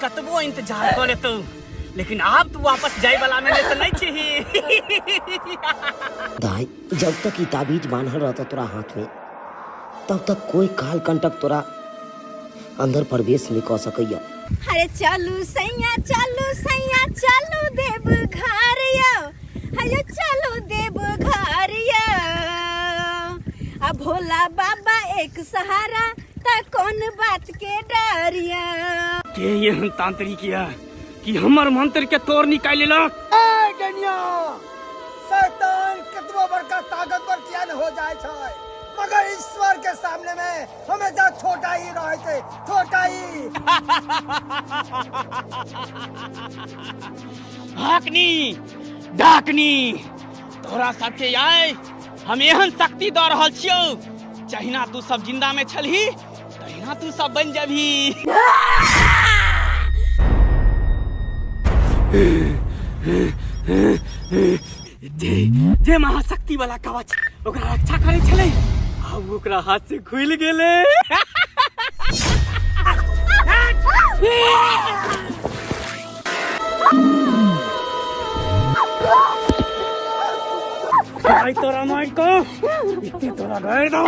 कतबो इंतजार कर लेतो, लेकिन अब तू वापस जाए वाला में से नहीं छी। दाई जब तक ई ताबीज बांधल रहता तोरा हाथ में, तब तक कोई काल कंटक तोरा अंदर प्रवेश नहीं कर सकैया। अरे चलू सैया चलू देव घर यो, अरे चलू देव घर यो। अब भोला बाबा एक सहारा ता कौन बात के डरिया। के ये तांत्रिक है कि हमर मंत्र के तोड़ निकाल लेलक। ए गनिया, शैतान कितनो बड़का ताकतवर किया न हो जाए छै, मगर ईश्वर के सामने में हमेशा छोटा ही रहे थे, छोटा ही। हाकनी डाकनी तोरा सबके आए हम एहन शक्ति दऽ रहल छियौ, जहिना तू सब जिंदा में छलही तहिना तू सब बन जाबही। जे महाशक्ति वाला कवच ओकरा रक्षा करे छले, अब ओकरा हाथ से खुल गेले। भाई तोरा मार को इतने तोरा गए दो।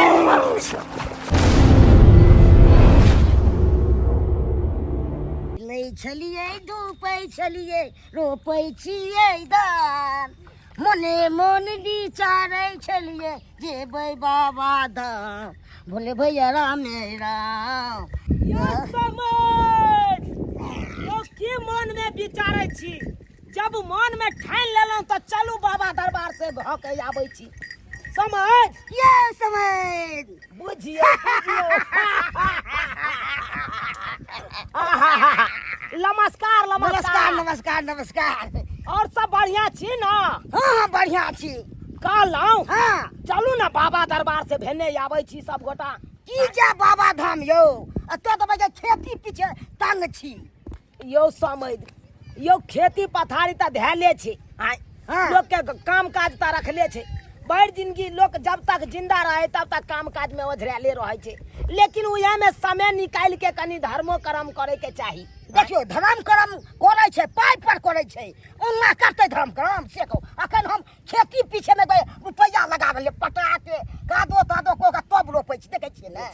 नहीं छलिए धूपै छलिए रोपै छियै धान, मने मन विचारै छलिए जेबै बाबा धाम, भोले भैया राम राम। की मन में विचारै छी, जब मन में ठान लेलहुं तो चलू बाबा दरबार से भके आबै छी। समझ ये समझ बुझियो नमस्कार नमस्कार नमस्कार नमस्कार। और सब बढ़िया छी ना? हाँ बढ़िया छी। कहलहुं हाँ चलू ना बाबा दरबार से भेने आबै छी सब गोटा। की जा बाबा धाम यो, अतो तो बजे खेती पीछे तंग छी यो। समझ यो खेती पथारी त धैले छै, हाँ। लोग के काम काज त रखले छै। बड़ी जिंदगी लोग जब तक जिंदा रहे तब तक काम काज में ओझराले रहे छै, लेकिन उहे में समय निकाल के कनी धर्मो कर्म करे के चाही। देखियो धर्म कर्म करे छै, पाई पर करे छै, ओना करते धर्म कर्म से कहू। अखन हम खेती पीछे में रुपया लगा रहले, पटा के कादो तादो को का तब रोपै छी, देखे छियै ने।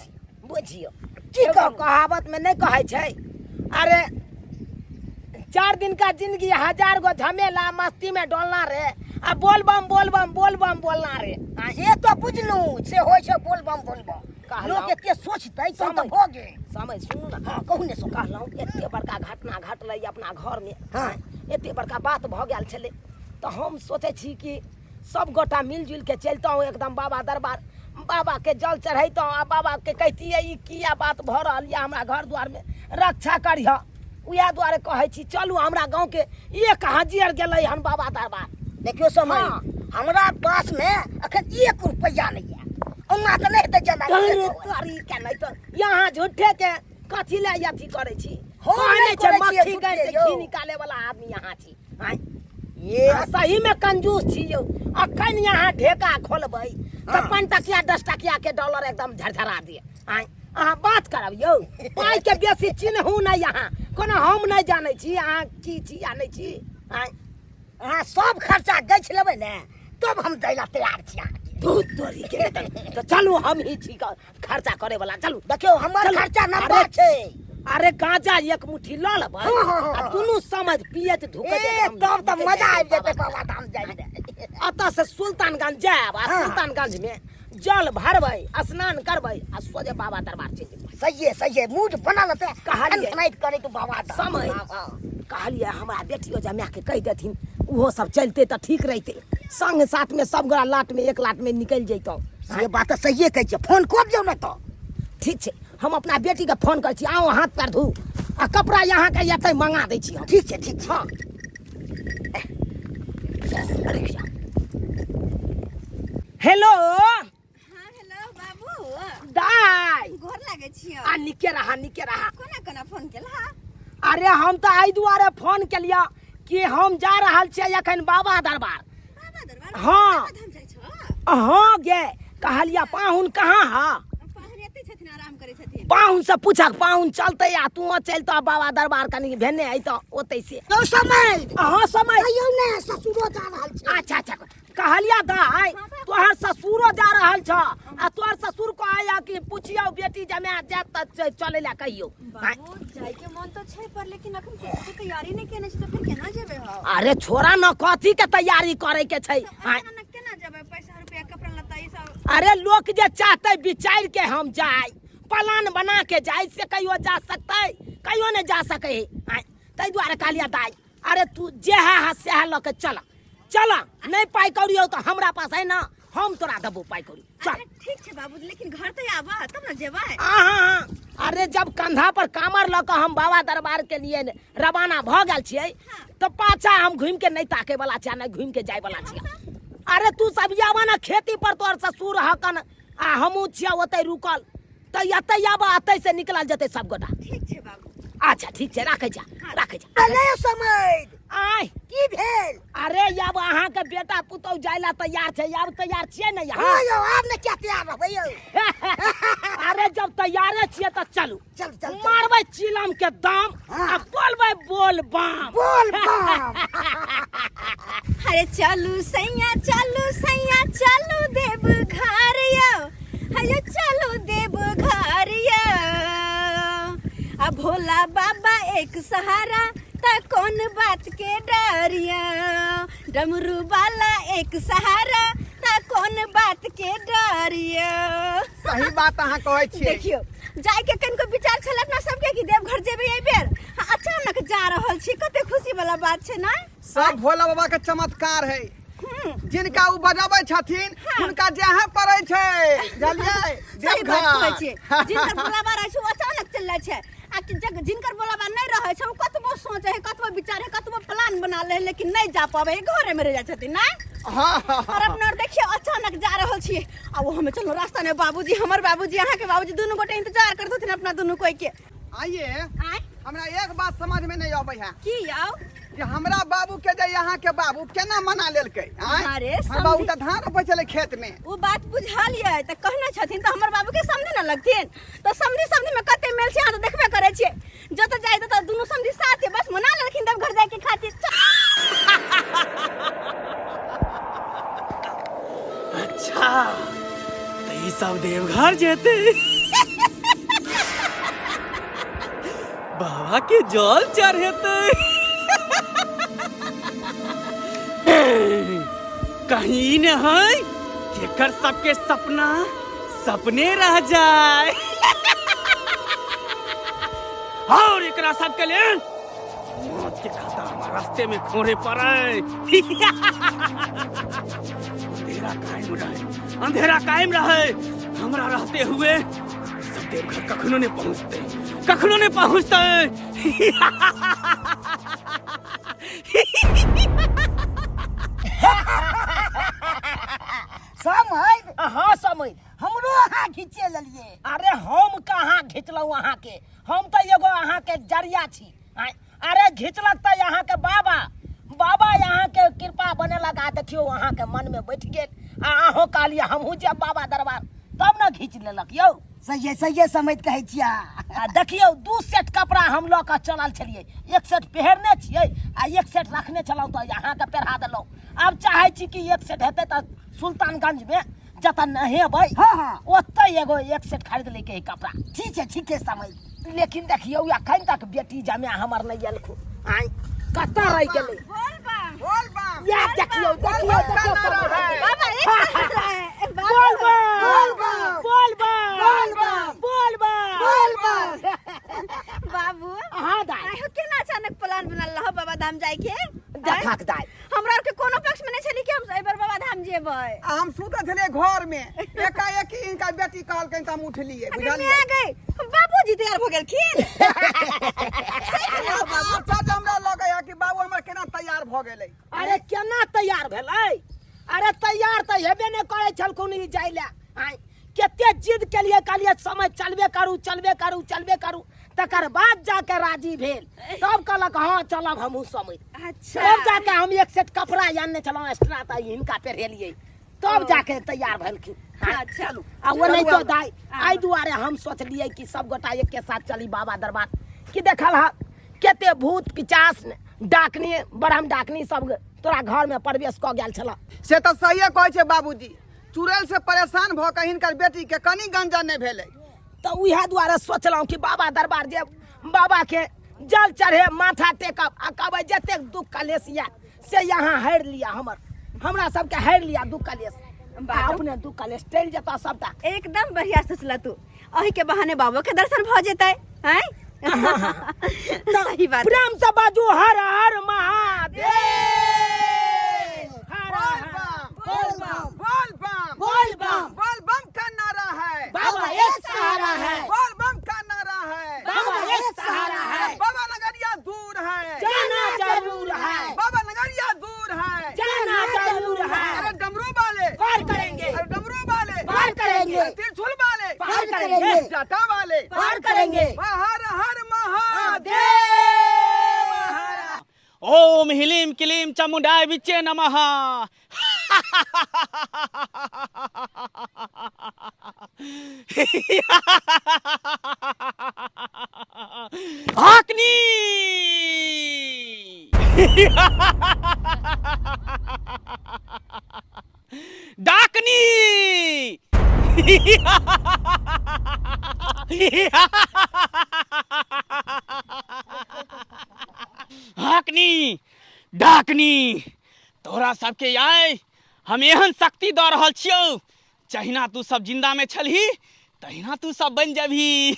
बुझियो की एगो कहावत में नहीं कहे छै, अरे 4 दिन का जिंदगी 1000 गो झमेला मस्ती में डोलना रे, आ बोल बम बोलना रे। से तो बुझलू से होय छै बोल बम लोग के सोचतै तो हो गे। समझ सुनू ना। हाँ कहू ने सो। कहलहुँ एते बड़का घटना घटलै अपना घर में, हाँ। एते बड़का बात भ गेल छलै, तो हम सोचे छी कि सब गोटा मिलजुल के चलतौं एकदम बाबा दरबार, बाबा के जल चढ़ैतौं आ बाबा के कहितियै ई किया बात भ रहल या हमरा घर द्वार में रक्षा करिह। उहे दुआरे कहै छी चलू हमरा गांव के 1000 गेलै हन बाबा दरबार। देखियो समय हाँ। हमरा पास में अखन 1 रुपया नहीं है, ओना त नहीं त जना। तोरी के नहीं तो यहाँ झूठे के कथी ले अथी करे छी। हो कहने नहीं छै करे छियै मक्खी झूठे गै से यौ। घी निकाले वाला आदमी यहाँ छी। ये सही में कंजूस छी यौ। अखन यहाँ ढेका खोलबै तो 5 टकिया 10 टकिया के डॉलर एकदम झरझरा दिए। अहाँ बात करब यौ, पाई के बेसी चिन्हू नहीं यहाँ, कोनो हम नहीं जाने छी अहाँ की छी या नहीं छी। अहाँ सब खर्चा गछ लेबै ने तब हम दै ला तैयार छी। दूध तोरी के तो चलू हम ही छी खर्चा करे वाला। चलू देखियो हमर चलू। खर्चा नब्बा छै। अरे गांजा 1 मुट्ठी ल लेबै आ दुनू समझ पियत धुके तब त मजा आबि जेतै बाबा धाम जाय में। अतः से सुल्तानगंज जायब आ सुल्तानगंज में जल भरबै, स्नान करबै आ सोझे बाबा दरबार चलि जेबै। सही है मूड बनल त कहलियै। नाइट करे तो बाबा धाम। समय कहलियै हमरा बेटियो जमा के कह देथिन, उहो सब चलते त ठीक रहते, संग साथ में सब गोरा लाट में 1 लाट में निकल जैतौ। ये बात सही कहै छै, फोन कर दियौ न त। ठीक छै, हम अपना बेटी के फोन कर छी, आओ हाथ पैर धू आ कपड़ा यहाँ के एतै मंगा दै छी हम। ठीक छै ठीक छै। हाँ हेलो हाँ हेलो बाबू, दाई गोर लागे छियो। आ निके रहा। कोना फोन केला? अरे हम तो आई दुआरे फोन के लिया कि हम जा रहल छियै अखन बाबा दरबार। बाबा दरबार? हाँ। बाबा धाम जाइ छो? हाँ गे कहलिया पाहुन कहाँ है? पाहुन एते छथिन छथिन आराम करै छथिन। पाहुन से पूछक पाहुन चलते या तू चलतो बाबा दरबार कनी भेने अइतो ओतै से यौ समय हाँ समय यौ ने ससुरो जा रहल छै। अच्छा अच्छा कहलिया दाई तोहर ससुरो जा रहल छ आ तोहर ससुर को आया कि पूछियो बेटी जमे जात त चले ला कहियो। बाबू जाय के मन तो छै पर लेकिन अखन कुछ के तैयारी नहीं केने छै त फिर केना जेबे हो? अरे छोरा न कथी के तैयारी करे के छै। अचानक केना जेबे? पैसा रुपया कपड़ा लत्ता ई सब अरे लोग जे चाहते विचार के हम जाए प्लान बना के जाए से कहियो जा सकते कहियो नहीं जा सके है। तै द्वारे कहलिया दाई अरे तू जे है से है ल के चला चला नहीं पाई करियो तो हमरा पास है ना हम तोरा देबो पाई करी चल। अच्छा ठीक छै बाबू लेकिन घर त आबा तब न जेबै। हाँ अरे जब कंधा पर कामर ल के हम बाबा दरबार के लिए रवाना भ गेल छियै तो पाछा हम घूम के नहीं ताके वाला छियै नहीं घूम के जाए वाला छियै। अरे तू सब आवा ना खेती पर तोर ससुर हकन आ हमू छिया ओतै रुकल तो एतै आबा एतै से निकलल जते सब गोटा। ठीक छै बाबू। अच्छा ठीक छै राखै जा राखै जा। अरे समय आय की भेल? अरे अब अहाँ के बेटा पुतौ जाय ला तैयार छै अब तैयार छियै ने यहाँ। हाँ यौ आब ने क्या तैयार रहबै यौ? अरे जब तैयारे छियै तो चलू चल चल मारबै चिलम के दाम हाँ। आ बोलबै बोल बम बोल बम। अरे चलू सैया चलू देव घर यौ अयो चलू देव घर यौ आ भोला बाबा एक सहारा त कौन बात के डर यौ डमरू वाला एक सहारा त कौन बात के डर यौ। सही बात अहाँ कहै छियै। देखियो जाय के कनको विचार छल अपना सबके कि देवघर जेबै एहि बेर अचानक जा रहल छी कते खुशी वाला बात छै ना। सब भोला बाबा के चमत्कार है जिनका उ बजाबै छथिन हुनका जेहे पड़ै छै बुझलियै। सही बात कहै छियै जिनकर बोलाबा रहै छै ओ अचानक चल जाइ छै आ जिनकर बोलाबा नहीं रहै छै ओ कतबो सोचे है कतबो विचार है कतबो प्लान बना ले लेकिन नहीं जा पावे घरे में रह जाइ छथिन ना। और अपना देखियो अचानक जा रहल छी आ वो हमें चलो रास्ता में बाबूजी हमर बाबूजी अहाँ के बाबूजी दोनों गोटे इंतजार करत हथिन अपना दोनों कोई के। आइए आय हमरा एक बात समझ में नहीं आबै है की यौ कि हमरा बाबू के जे यहाँ के बाबू केना मना लेलकै। अरे हम बाबू त धान रोपै छलै खेत में वो बात बुझलियै त कहने छथिन त हमर बाबू के समझे न लगथिन तो समझी में कते मेल छै अहाँ त देखबे करै छियै जत जाय त दुनू समझी साथे बस मना लेलखिन देव घर जाय के खातिर। अच्छा तो ये सब देवघर जेते बाबा के जल चढ़ेते कहीं न है केकर सबके सपना सपने रह जाए और एकरा सबके लिए मौत के खाता हमारे रास्ते में खोरे पड़े। अंधेरा कायम रहे हमरा रहते हुए सब देवघर कखनो ने पहुंचते। समय हाँ समय हमरो अहाँ खींचे लेलिए। अरे हम कहाँ घिचलऊ अहाँ के हम तो एगो अहाँ के जरिया छी। अरे घिचलक तो यहाँ के बाबा यहाँ के कृपा बने लगा देखियो अहाँ के मन में बैठ गेल आ अहो कहलिए हमहू जब बाबा दरबार तब न घीच लेलक यौ। सही समझ कहै छिया। देखियो 2 सेट कपड़ा हम ल के चलल छलिए 1 सेट पहरने छियै आ 1 सेट रखने छलौ तो यहाँ के पहरा देलौ। अब चाहे छी कि 1 सेट हेतै त सुल्तानगंज में जत नहेबै हाँ ओतै एगो 1 सेट खरीद ले के कपड़ा। ठीक है समझ। लेकिन देखियो अखन तक बेटी जमे हमर नहीं एलखो आई कत रह गेलै। बोल बम या देखियो बाबा एक साथ रहे बोल बाबू हाँ दाई आयो केना अचानक प्लान बनल रह बाबा धाम जाय के देखक दाई हमरा और के कोनो पक्ष में नहीं छली कि हम एहि बार बाबा धाम जेबै। हम सुतल छलियै घर में एकाएक इनका बेटी कहलकै त हम उठलियै अरे बुझलियै। मैं गई बाबूजी तैयार भ गेलखिन। सच हमरा लगै है कि बाबू हमर केना तैयार भ गेलै। अरे केना तैयार भेलै? अरे तैयार तो हेबे नहीं करे छलखुन ई जाय ले। केते जिद के लिए कहलिए समय चलबे करू तकर बाद जाके राजी भेल तब कहलक हाँ चलब हमहू समय। अच्छा तब जाके हम 1 सेट कपड़ा आनने चलो एक्स्ट्रा त इनका पहरेलिए तब जाके तैयार भेलखिन। अच्छा आ वो नहीं तो दाई आई दुआरे हम सोचलिए कि सब गोटा एक के साथ चली बाबा दरबार कि देखल हा केते भूत पिचास डाकनी ब्रह्म डाकनी सब तोरा घर में प्रवेश क गेल छला। से तो सही कहै छै बाबूजी, चुड़ैल से परेशान भ के हिनकर बेटी के कनी गंजा नहीं भेलै। तो उहे दुआरे सोचलहुँ कि बाबा दरबार जे बाबा के जल चढ़े माथा टेकब आ कहबै जतेक दुख कलेश या से यहाँ हरि लिया हमरा सबके हरि लिया दुख कलेश आ अपने दुख कलेश टल जेता सबटा। एकदम बढ़िया सोचला तू, अही के बहाने बाबा के दर्शन भ जेतै हैं। सही बात। प्रेम से बाजू हर हर महादेव। बोल बम का नारा है, बाबा एक सहारा है, बोल बम का नारा है, बाबा एक सहारा है, बाबा नगरिया दूर है, जाना जरूर है, बाबा नगरिया दूर है, जाना जरूर है। अरे डमरू वाले पार करेंगे, अरे डमरू वाले पार करेंगे, त्रिशूल वाले पार करेंगे, जाटा वाले पार करेंगे। हर हर महादेव। ओम ह्लीम क्लीम चामुंडाय विचे नमः। हाकनी डाकनी हाकनी डाकनी तोरा सबके आय हम एहन शक्ति दऽ रहल छियौ, जहिना तू सब जिंदा में छलही तहिना तू सब बन जेबही।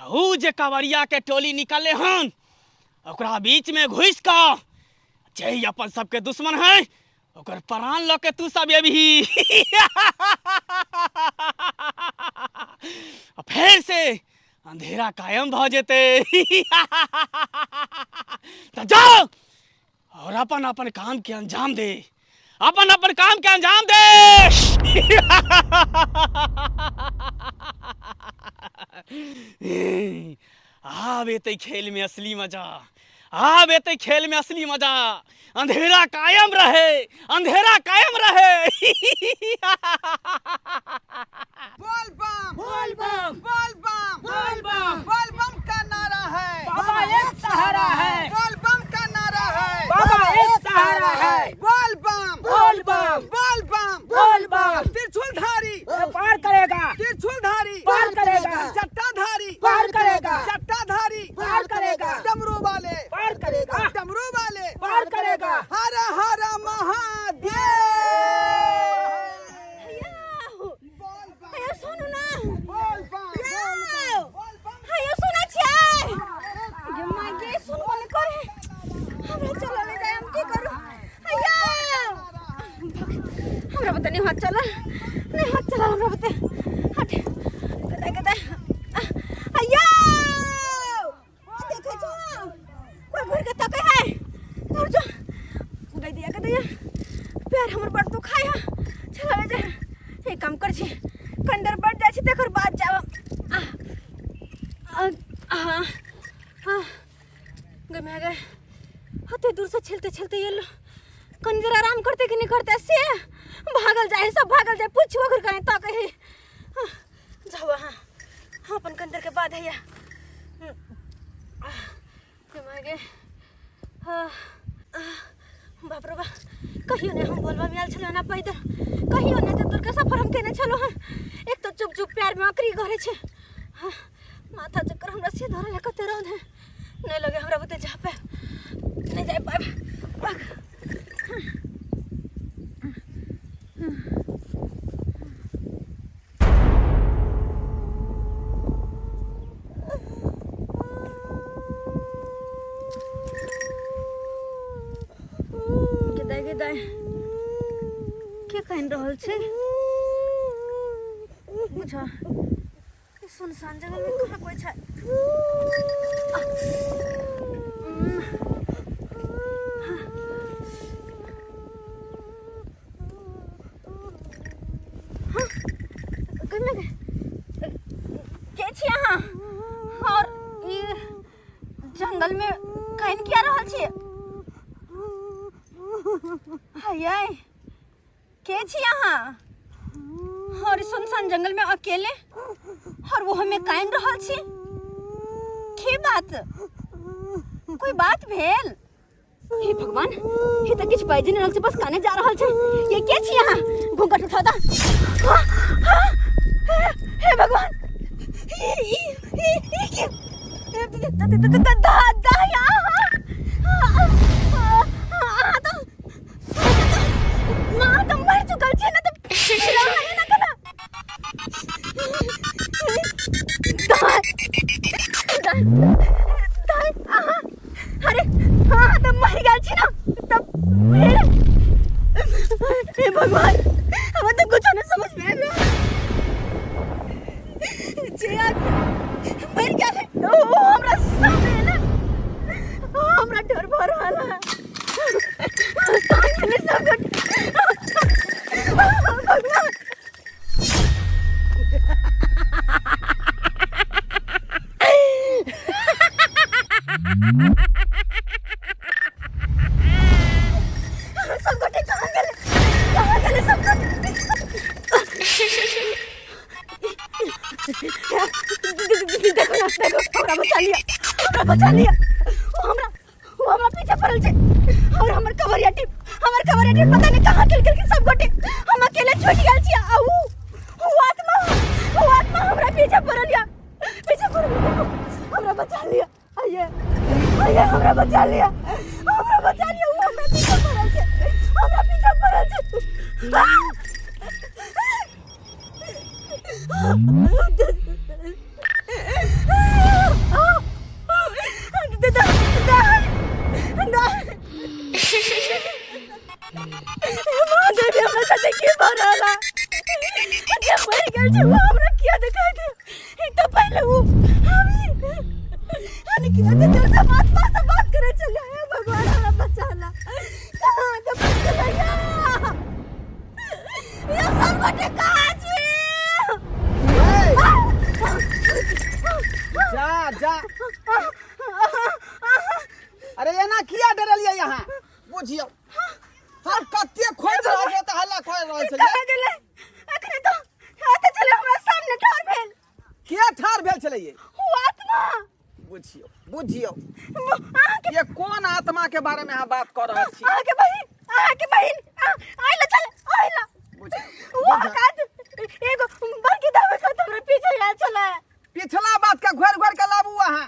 ऊ जे कवरिया के टोली निकले हन ओकरा बीच में घुस कऽ जे अपन सबके दुश्मन है ओकर प्राण लऽ के तू सब एबही। फेर से अंधेरा कायम भ जेते। तो जाओ और अपन अपन काम के अंजाम दे, अपन अपन काम के अंजाम दे। आब एते खेल में असली मजा, आब एते खेल में असली मजा। अंधेरा कायम रहे, अंधेरा कायम रहे। बोल बम बोल बम, बोल बम बोल बम, बोल बम का नारा है, बाबा एक सहारा है, बोल बम का नारा है, बाबा एक सहारा है। बोल बम बोल बम, बोल बम बोल बम, त्रिशूलधारी पार करेगा, त्रिशूलधारी पार करेगा, जट्टाधारी पार करेगा, जट्टाधारी पार करेगा, डमरू वाले पार करेगा, डमरू वाले पार करेगा। हर हर महादेव। हेयो सुनु ना, बोल बम हेयो सुनै छियै। ये मागे सुनबो नै करे, हमरा चलो ले जाय, हम की करू। हेयो हमरा पता नहीं हाथ चला, नहीं हाथ चला हमरा पता। हट कदा कदा। हेयो देखै छौ कोई घर के तकै है घर जो दे दिया के दिया पैर हमर बड़ दुखाय है। चला ले जा, एक काम कर छी कंदर बढ़ जाय छी तकर बाद जाब। गमे गए हते दूर से छलते छलते ये लो कंदर आराम करते कि नहीं करते से भागल जाए, सब भागल जाए। पूछो अगर कहीं तो कहे जाओ। हाँ अपन कंदर के बाद है या गमे गए। बाप रे बा कहियो ने हम बोलबा में आल छलो ना पैदल, कहियो ने तो दूर के सफर हम केने छलो। हाँ एक तो चुप चुप प्यार में आकरी घरे छे। हाँ माथा चक्कर हमरा से धरल है कते रौद है नहीं लगे हमरा बते जा पे नहीं जाए पाए। किदाई किदाई के कहन रहल छे बुझा सुनसान जगह में कहाँ कोई छे। के छी अहाँ और ये जंगल में कहन किया रहल छी। भैया के छी अहाँ और सुनसान जंगल में अकेले और वो हमें काइन रहल छी के बात कोई बात भेल हे भगवान हे त किछ बाइजे न रहल छै बस काने जा रहल छै ये के छी अहाँ घूंघट उठा दा हे भगवान मर चुकल छै ना अरे हाँ तो मर गया छी ना तब हे भगवान हमें तो कुछ नहीं समझ में आ रहा मर गया है ओ हमरा सामने ना ओ हमरा डर भर रहा है मैंने सब भगवान बचा लिया वो हमरा पीछे पड़ल छे और हमर कवरिया टीम पता नहीं कहां चल के सब गोटे हम अकेले छोड़ गेल छी आ वो आत्मा हमरा पीछे पड़ल हमरा बचा लिया आये हमरा बचा लिया वो हमरा पीछे पड़ल छे बात करे चले भगवान हमरा बचाला कहां के बचला ये सब बटे कहां छी जा अरे ये ना किया डरलिया यहाँ बुझियो हम कत्ते खोज रहल छै त हल्ला खोज रहल छै कहां गेले अखने तो आते चले हमरा सामने ठार भेल के ठार भेल छले ये वो आत्मा बुझियो ये कौन आत्मा के बारे में हम बात कर रहल छी आके बहिन आइला वो हकात एगो बड़की दावे का हमरा पीछे आयल चला पिछला बात का घोर के लाबू वहां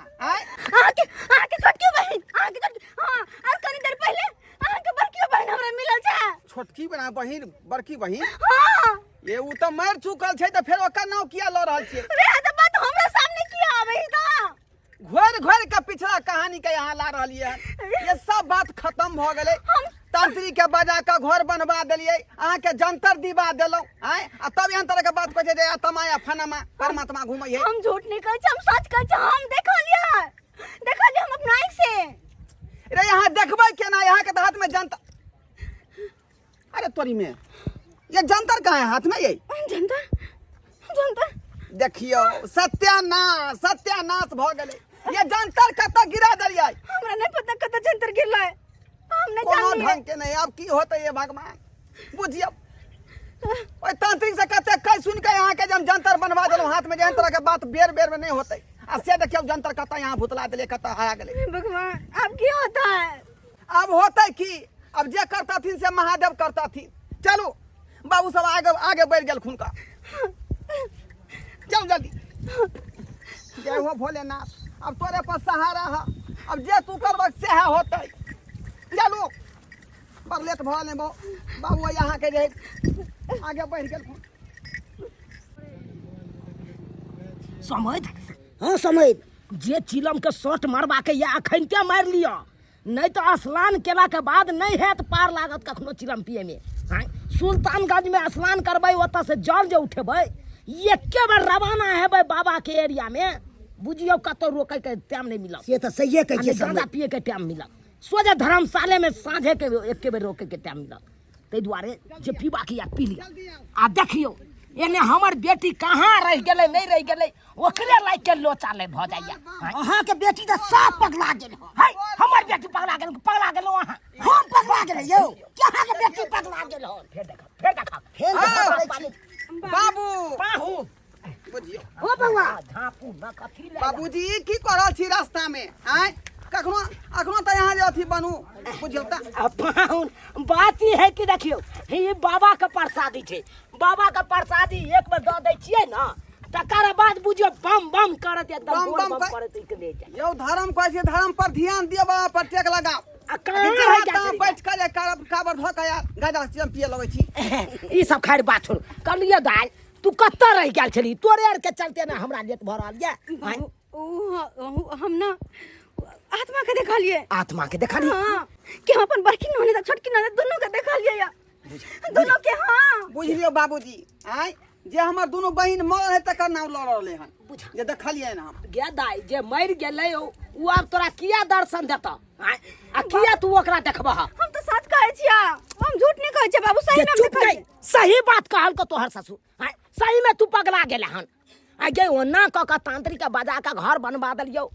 आके छोटकी बहिन हां और कनी देर पहले आके बड़की बहिन हमरा मिलल छै छोटकी बहिन बड़की बहिन हां ये उ त मर चुकल छै त फेर ओकर नाम किया ल रहल छी रे त बात हमरा सामने किया आबै त घोर के पिछला कहानी के यहाँ ला रहल ये सब बात खत्म भ गेलै तांत्रिक के बजा के घर बनवा देलिए अहाँ के जंतर दिवा देलौ आय आ तब एहन तरह के बात कहै छै जे आत्मा या फनमा परमात्मा घुमै है हम झूठ नहीं कहै छी हम सच कहै छी हम देखलिए हम अपना आँख से रे यहाँ देखबै केना यहाँ के हाथ में जंतर अरे तोरी में ये जंतर कहाँ है हाथ में ये जंतर देखियो सत्यानाश भ गेलै ये जंतर कत गिरा देलिए हमरा नहीं पता कत जंतर गिरलै हम नहीं कोनो जानलिए ढंग के नहीं अब की होतै ये भगवान बुझियो ओइ तांत्रिक से कते कह सुन के यहाँ के जब जंतर बनवा देलौ हाथ में जेहन तरह के बात बेर में नहीं होतै आ से देखियो जंतर कत यहाँ भुतला देले कत हरा गेलै भगवान अब क्या होता है अब होतै की अब जे करताथिन से महादेव करताथिन चलू बाबू सब आगे बढ़ गेल खुनका चल जल्दी जय हो भोलेनाथ अब तोरे पर सहारा है अब जे तू करबक से होतै चलू बरलेट भऽ ने बाबू यहाँ के जे आगे बढ़ गेल समझ हाँ समझ जे चिलम के शॉट मारबा के या अखन के मार लिया नहीं तो स्नान केला के बाद नहीं है तो पार लागत कखनो चिलम पिए में सुल्तानगंज में स्नान करबै ओतऽ से जल जे उठेबै एके बार रवाना हेबै बाबा के एरिया में बुझियो कतौ रोकै के टाइम नहीं मिलत से तो सही कहै छै गांजा पिए के टाइम मिलत सोझे धर्मशाले में साँझे के एके बेर रोके के टाइम मिलत ताहि दुआरे जे पीबा के या पी लिया आ देखियो एने हमर बेटी कहाँ रह गेलै नहीं रह गेलै ओकरे लाइक के लोचा ले भ जाइया अहाँ के बेटी तो सब पगला गेल हो। है हमर बेटी पगला गेलो अहाँ हम पगला गेल यौ कि अहाँ के बेटी पगला गेल हो। फेर देखा फेर देखा बाबू पाहू बुझियो ओ बउआ झापू न कथी ले बाबूजी की कर रहल छी रास्ता में आय अखनो तो यहाँ जे अथी बनू बुझियो त पाहुन बात ई है कि देखियो ये बाबा के प्रसादी छै बाबा के प्रसादी एक बेर दऽ दै छियै न तकर बाद बुझियो बम बम करत एकदम बम बम बम बम कर- करत के ले जाय यौ धर्म कहै छै धर्म पर ध्यान दियो बाबा पर टेक लगाओ आ कहाँ है क्या चली बैठ कर काबर धो के यार गाजा पिए लगै छी ई सब खैर बात छोड़ कहलिए दाल तू कत्ता रह गेल छली तोरे आर के चलते ना हमरा लेट भऽ रहल ये हम ना आत्मा के देखलिए। आत्मा के देखली हाँ कि हम अपन बड़की नोने त छोटकी नोने दोनों के देखलिए या दोनों के। हाँ बुझ लियो बाबूजी आय जे हमर दोनों बहिन मरल है तकर नाम लड़ रहले हन जे देखलिए ना हम गे दाई जे मर गेलै उ आब तोरा किया दर्शन देता आ किया तू ओकरा देखबह हम तो सच कहै छिया हम झूठ नहीं कहै छियै बाबू सही के में चुप नहीं सही बात कहल को तोहर ससुर सही में तू पगला गेले हन आ गे ओना क के तांत्रिक बजा के घर बनवा देलियो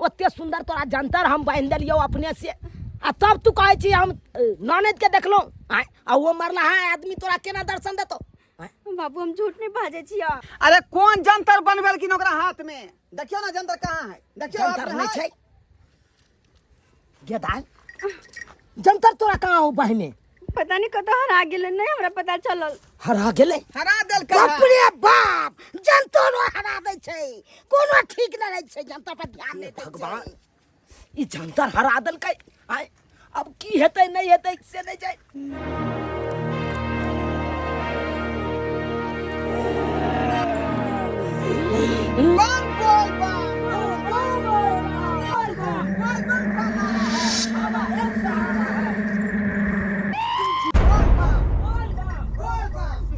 ओते सुंदर तोरा जंतर हम बांध देलियो अपने से आ तब तू कहै छी हम ननद के देखलो आ वो मरला है आदमी तोरा केना दर्शन देतो बाबू हम झूठ नहीं बाजै छिया। अरे कौन जंतर बनवेल कि ओकरा हाथ में देखियो ना जंतर कहाँ है देखियो जंतर हाथ में नहीं है। छै गे दाई जंतर तोरा कहाँ हो बहिने पता नहीं कतौ हरा गेलै नहीं हमरा पता चलल। हरा गेलै हरा देल बाप रे बाप जंतरो हरा दै छै कोनो ठीक न रहै छै जनता पर ध्यान नहीं दै छै। भगवान ई जंतर हरा देलकै अब की हेतै नहीं हेतै से नहीं जाय बम बोल बम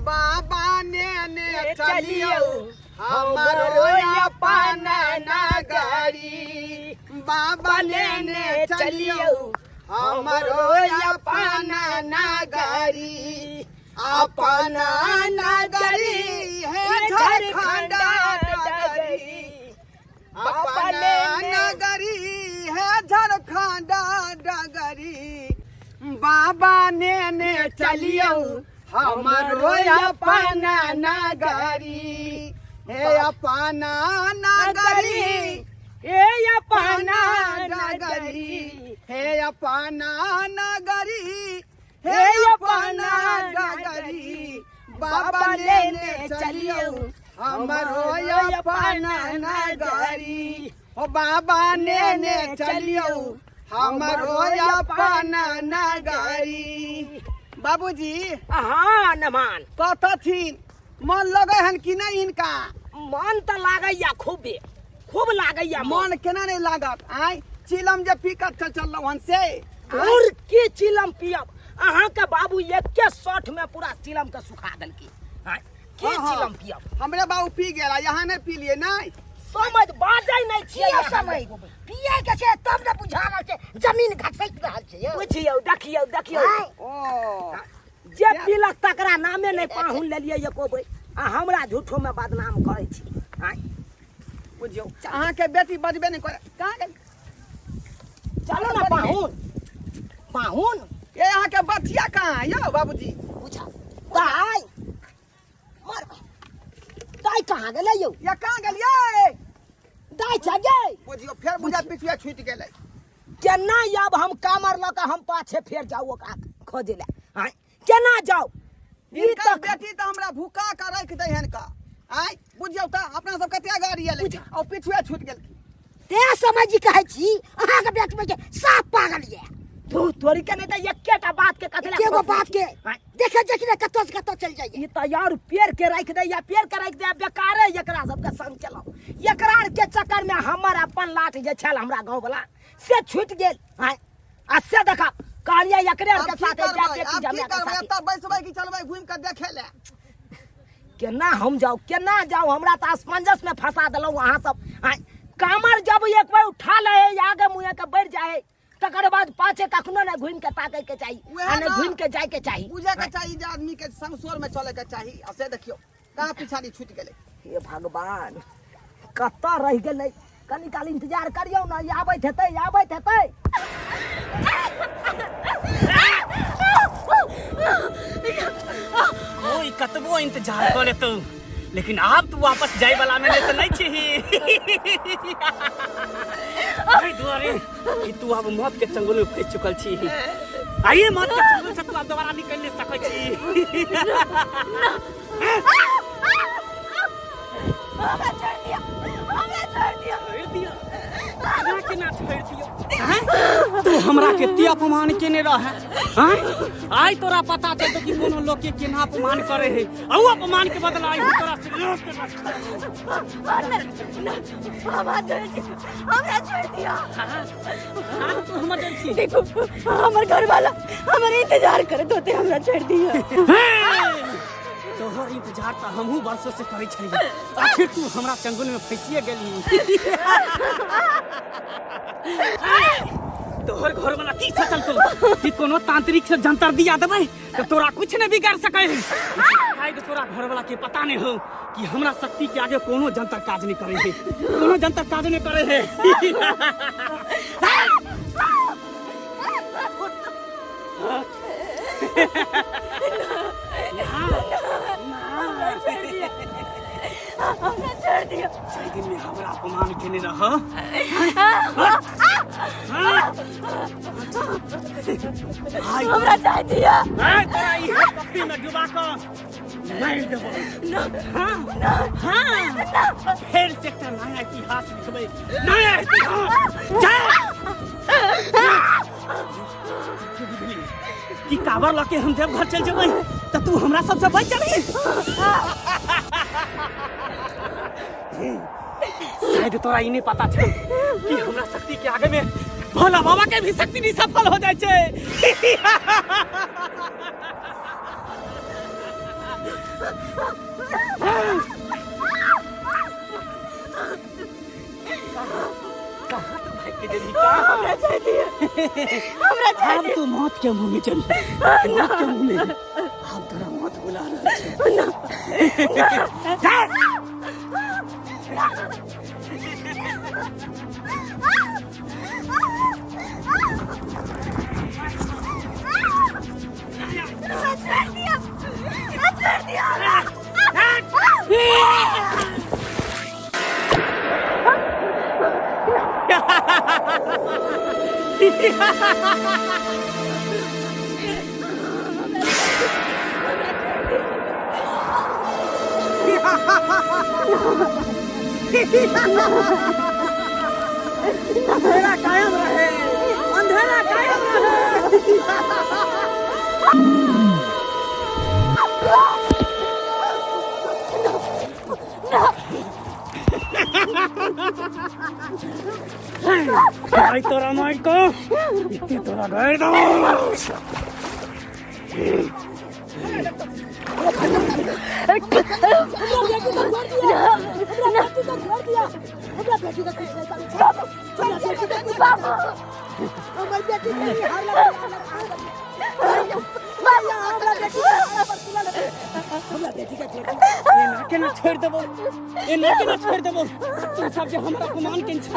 बाबा ने चलियो हमारो अपन नगरी बाबा ने चलियो हमारो अपन नगरी अपन नगरी है झारखंड नगरी अपन नगरी है झारखंड नगरी बाबा ने चलियो हमारो अपन नगरी हे अपन नगरी ए अपन नगरी हे अपन नगरी हे अपन नगरी बाबा लेने चलियो हमारो अपन नगरी ओ बाबा लेने चलियो हमारो अपन नगरी बाबूजी हाँ नमान कथथिन मन लगे हन कि नहीं इनका मन तो लागैया खूब लागैया मन केना नहीं लागत आय चिलम जे पीकत चल हन से और के चिलम पियब अहाँ के बाबू एके शॉट में पूरा चिलम के सुखा देलकी के चिलम पियब हमरे बाबू पी गेला यहाँ नहीं पी लिए नहीं समझ बाजै नहीं छियै किया समय पिए के छै तब न बुझा रहल छै जमीन घसैक रहल छै यौ। बुझियौ देखियौ ओ जे पीलक तकरा नामे नहीं पाहुन लेलियै एको बेर आ हमरा झूठो में बदनाम करै छी बुझियो अहाँ के बेटी बजबे नहीं करे कहाँ गेल चलो ना पाहुन ये अहाँ के बचिया कहाँ है यो बाबूजी पूछा दाई मर दाई कहाँ गेलै यौ या कहाँ गेलिए दाई छ गे बुझियो फिर बुझा पिछुआ छूट गेलै केना आब हम कामर लऽ के हम पाछे फेर जाऊ ओकरा खोजे ले केना जाऊ ई इनका तक बेटी तो हमरा भूखा के रख दे हन का आय बुझियो त अपना सब कते गाड़ी एले और पिछुआ छूट गेल ते समझ कहै छी अहाँ के बेटी में साफ पागल ये तू तोरी के नहीं तो एकेटा बात के कथले एगो बात के देखे देखी कतो से कतो चल जाइए। ई तो यार पेड़ के रख दे या पेड़ के रख दे बेकारे एकरा सब के संग चलाओ एकरा के चक्कर में हमर अपन लाठ जे छल हमरा गांव वाला से छूट गेल आ से देखा कहलिए एकरे के साथ जा बेटी जमे के साथ तब बैसबै कि चलबै घूम के देखे ले केना हम जाऊ केना जाऊ हमरा तो असमंजस में फंसा देलौ अहाँ सब कामर जब एक बार उठा ले आगे मुँह के बढ़ जाए तकर बाद पाछे कखनो न घूम के ताके के चाहिए आ न घूम के जाए के चाहिए बुझे के चाहिए जे आदमी के संसोर में चले के चाहिए आ से देखियो कहाँ पिछाड़ी छूट गेलै हे भगवान कत्ता रह गेलै कनी काल इंतजार करियौ ना ये आबैत हेतै कोई कतबो इंतजार कर लेतौ लेकिन अब तू वापस जाए वाला में से नहीं छी आई दुआरे कि तू अब मौत के चंगुल में फंस चुकल छी आइए मौत के चंगुल से तू अब दोबारा निकल नहीं सकै छी हमरा छोड़ दिया हमरा के ना छोड़ दियो तू हमरा के ते अपमान केने रहे हैं आई तोरा पता चलतो कि कोनो लोग के केना अपमान करे है औ अपमान के बदला आई तोरा से लोग के हमरा छोड़ दिया तू हमर दिल छी देखो हमर घर वाला हमर इंतजार करत होते हमरा छोड़ दिया तोहर इंतजार तो हमहू बरसों से करे छलिए आखिर तू हमरा चंगुल में फंसिए गेली तोहर घर वाला की सोचल तू कि कोनो तांत्रिक से जंतर दिया देबै तो तोरा कुछ नहीं बिगाड़ सकै है शायद तोरा घर वाला के पता नहीं हो कि हमरा शक्ति के आगे कोनो जंतर काज नहीं करे है कोनो जंतर काज नहीं करे है छोड़ दिया दिन में हमरा अपमान केने रह हमरा चाह दिया तोरा ई कपड़ी में डुबा के मार देबो फिर से एकटा नया इतिहास लिखबै नया इतिहास जा कि काबर लके हम देवघर चल जेबै त तू हमरा सबसे बच जाबी शायद तोरा ई नहीं पता छौ कि हमरा शक्ति के आगे में भोला बाबा के भी शक्ति नहीं सफल हो जाए छे कहाँ तो भाई के देवी हमरा चाह दिया हमरा चाह अब तू मौत के मुंह में चली मौत के मुंह में अब तोरा मौत बुला रहा है अंधेरा कायम रहे अंधेरा कायम रहे भाई तोरा माइक को इतने तोरा गए दो केना छोड़ देबो ए ना केना छोड़ देबो तू सब जे हमरा अपमान केन छ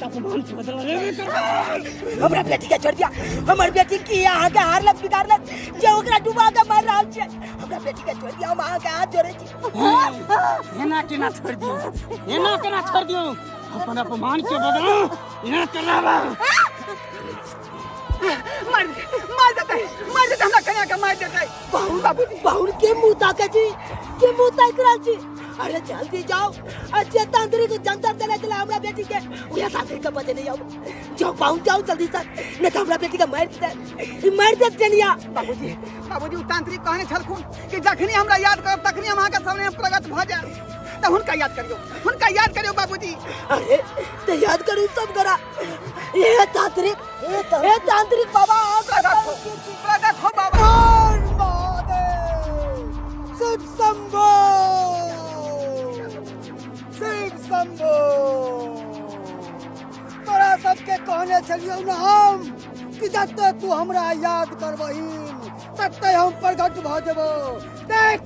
अपमान के बदला लेबे करबो हमरा बेटी के छोड़ दिया हमर बेटी की अहाँ के हारलक बिगाड़लक जे ओकरा डुबा के मार रहल छै हमरा बेटी के छोड़ दिया हम अहाँ के हाथ जोड़े छी एना केना छोड़ दियो एना केना छोड़ दियो अपन अपमान के बदला एना करबा मार देते हमरा कन्या के मार देते बाहुन के मुंह ताके छी के मुंह ताक रहल छी अरे जल्दी जाओ अच्छे तांत्रिक जंतर देले चला हमरा बेटी के उहे तांत्रिक के बजे नहीं आओ जाओ बाहुन जाओ जल्दी से नहीं तो हमरा बेटी के मार दे चलिया बाबूजी उ तांत्रिक कहने छलखुन कि जखनी हमरा याद करब तखनी हम अहाँके सामने प्रकट भ जायब तो हुनका याद करियो बाबूजी अरे तो याद करू सब करा ये तांत्रिक बाबा प्रकट हो बाबा शिव शंभो तोरा सबके कहने छलियौ न हम कि जब तक तू हमरा याद करबहीन तब तक हम प्रकट भ जेबो देख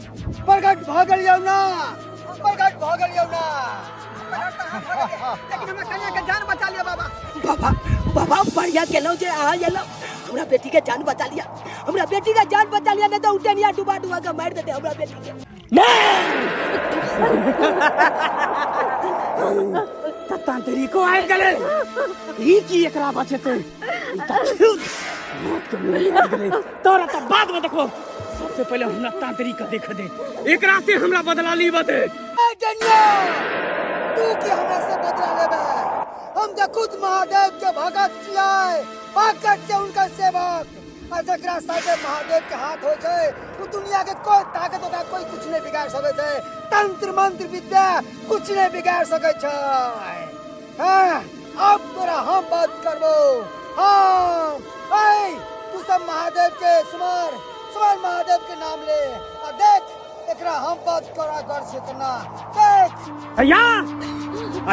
प्रकट भगल यौना प्रकट भगल यौना लेकिन हमरा कन्या के जान बचा लिया बाबा। बाबा बाबा बढ़िया गेलो जे आ गेलो हमरा बेटी के जान बचा लिया हमरा बेटी के जान बचा लिया नहीं तो उठनिया डुबा डुबा के मार देते हमरा बेटी के तंत्री को आइ गेले ई की एकरा बचेते ई त छूट मौत के मुंह लग गेले तोरा त बाद में देखो सबसे पहले हमरा तंत्री का देख दे एकरा से हमरा बदला ली बते ए जनिया तू की हमरा से बदला लेबे हम तो खुद महादेव के भगत छियै भगत से उनका सेवक आ जकरा साथे महादेव के हाथ हो छै उ दुनिया के कोई ताकत ओकरा कोई कुछ नहीं बिगाड़ सकै छै तंत्र मंत्र विद्या कुछ नहीं बिगाड़ सकै छै हां अब तोरा हम बात करबो हां ए तू सब महादेव के सुमर महादेव के नाम ले आ देख एकरा हम बात करा घर से करना देख भैया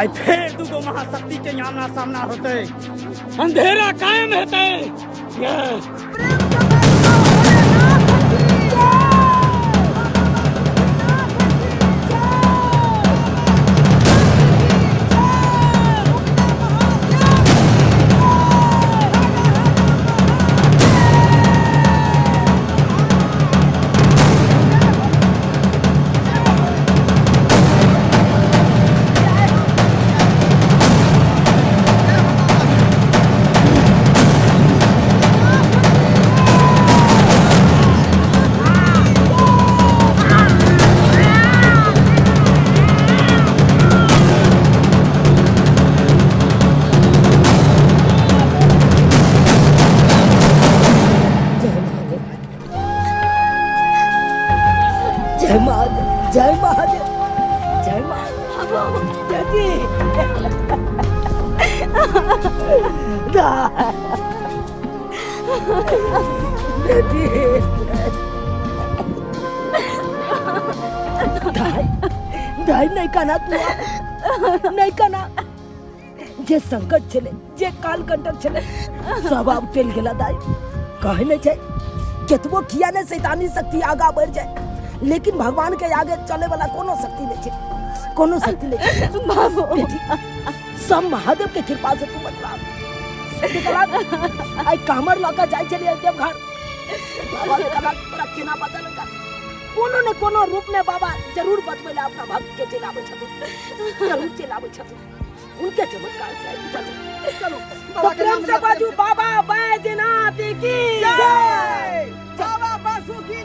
आई फिर दुगो महाशक्ति के आमना सामना होते अंधेरा कायम रहते जय महादेव जय महादेव जय महादेव बेटी दाई नहीं कहना तू नहीं कहना जे संकट छले जे काल कंटक छले सब अब टेल गेला दाई कहे नहीं छै केतबो किया ने शैतानी शक्ति आगा बढ़ जाए लेकिन भगवान के आगे चले वाला कोनो शक्ति नहीं छै कोनो शक्ति नहीं छै बाबू बेटी सब महादेव के कृपा से तू बचला आई कामर लका जाय चली देव घर बाबा ने कहा तोरा केना पता लगा कोनो न कोनो रूप में बाबा जरूर बचबेला अपना भक्त के चलावे छथुन जरूर चलावे छथुन उनके चमत्कार से चलो तो प्रेम से बाजू बाबा बैजनाथ की जय बाबा बासुकी